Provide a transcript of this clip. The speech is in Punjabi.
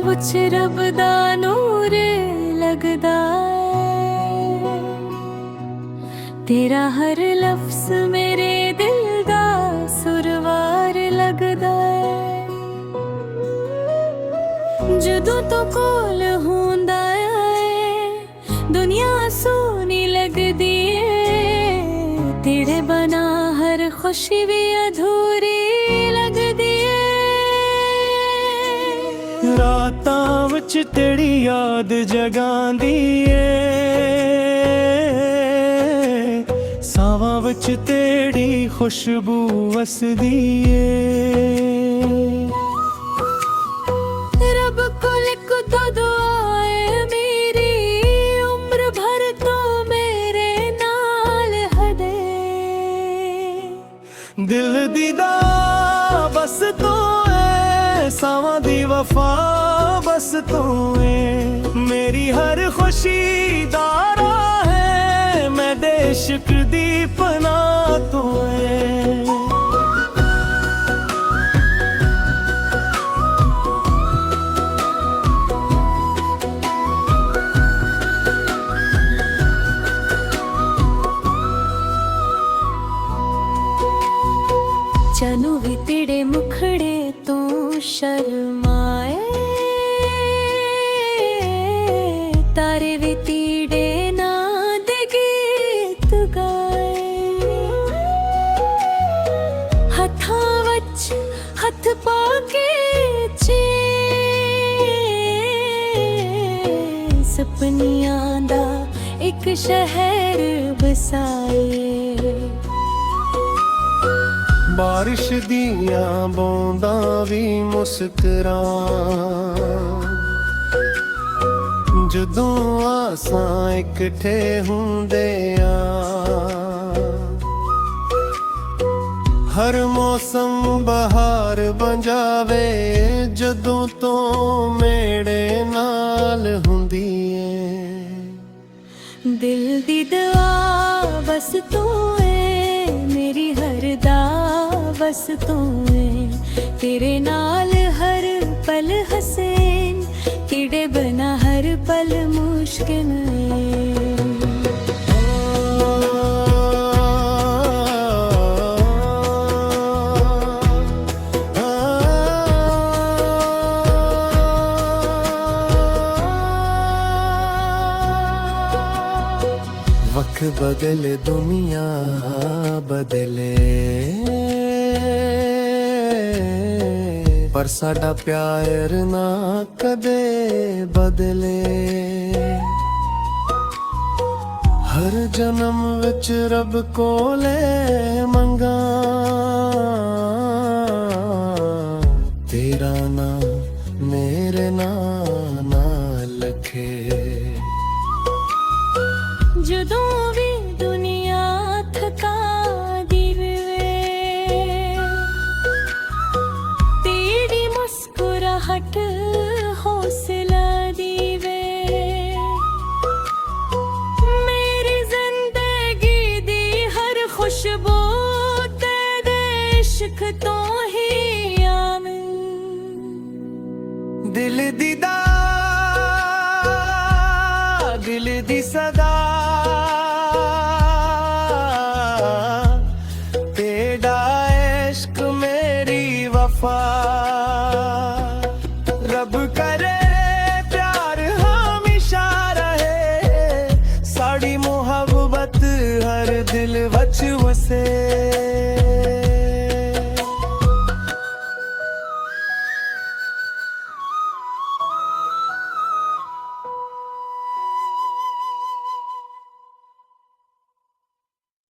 ਵਿੱਚ ਰੱਬ ਦਾ ਨੂਰ ਲੱਗਦਾ ਏ। ਤੇਰਾ ਹਰ ਲਫ਼ਜ਼ ਮੇਰੇ ਦਿਲ ਦਾ ਸੁਰਵਾਰ ਲੱਗਦਾ ਏ। ਜਦੋਂ ਤੂੰ ਕੋਲ ਹੁੰਦਾ ਏ ਦੁਨੀਆ ਸੋਹਣੀ ਲੱਗਦੀ ਏ। ਤੇਰੇ ਬਿਨਾਂ ਹਰ ਖੁਸ਼ੀ ਵੀ ਅਧੂਰੀ ਲੱਗਦੀ ਏ। ਰਾਤਾਂ ਵਿੱਚ ਤੇਰੀ ਯਾਦ ਜਗਾਂਦੀ ਏ। ਸਾਵਾਂ ਵਿੱਚ ਤੇਰੀ ਖੁਸ਼ਬੂ ਵਸਦੀ ਏ। ਰੱਬ ਕੋਲ ਇੱਕ ਦੁਆ ਏ ਮੇਰੀ ਉਮਰ ਭਰ ਤੋਂ ਮੇਰੇ ਨਾਲ ਹਦੇ। ਦਿਲ ਦੀ ਦਾ ਬਸ ਤੂੰ ਏ, ਸਾਵਾਂ ਦੀ ਵਫਾ ਬਸ ਤੂੰ ਏ। ਮੇਰੀ ਹਰ ਖੁਸ਼ੀ ਦਾ ਰਾਹ ਹੈ, ਮੈਂ ਦੇ ਇਸ਼ਕ ਦੀ ਪਨਾਹ ਤੂੰ ਏ। ਚਨੂੰ ਵੀ ਤੇਰੇ ਮੁਖੜੇ ਤੋਂ ਸ਼ਰਮਾਏ। ਤਾਰੇ ਵੀ ਤੀੜੇ ਨਾ ਦੇ ਗੀਤ ਗਾਏ। ਹੱਥਾਂ ਵਿੱਚ ਹੱਥ ਪਾ ਕੇ ਸੁਪਨਿਆਂ ਦਾ ਇੱਕ ਸ਼ਹਿਰ ਵਸਾਏ। ਬਾਰਿਸ਼ ਦੀਆਂ ਬੂੰਦਾਂ ਵੀ ਮੁਸਕਰਾ ਜਦੋਂ ਆਸਾਂ ਇਕੱਠੇ ਹੁੰਦੇ ਆ। ਹਰ ਮੌਸਮ ਬਹਾਰ ਬਣ ਜਾਵੇ ਜਦੋਂ ਤੋਂ ਮੇਰੇ ਨਾਲ ਹੁੰਦੀ ਏ। ਦਿਲ ਦੀ ਦੁਆ ਬਸ ਤੂੰ ਏ, ਮੇਰੀ ਹਰ ਦਾ ਬਸ ਤੂੰ ਏ। ਤੇਰੇ ਨਾਲ ਹਰ ਪਲ ਹਸੀਨ, ਤੇਰੇ ਬਿਨਾਂ ਹਰ ਪਲ ਮੁਸ਼ਕਿਲ ਏ। वक्त बदले दुनिया बदले पर साडा प्यार ना कदे बदले। हर जन्म विच रब कोले मंगा तेरा ना मेरे ना लखे। ਜਦੋਂ ਵੀ ਦੁਨੀਆ ਥਕਾ ਦੇਵੇ ਤੇਰੀ ਮੁਸਕਰਾਹਟ ਹੌਸਲਾ ਦੇਵੇ। ਮੇਰੀ ਜ਼ਿੰਦਗੀ ਦੀ ਹਰ ਖੁਸ਼ਬੂ ਤੇਰੇ ਇਸ਼ਕ ਤੋਂ ਹੀ ਆਵੇ। ਦਿਲ ਦੀ ਦਾ दिल दी सदा तेरा इश्क मेरी वफा।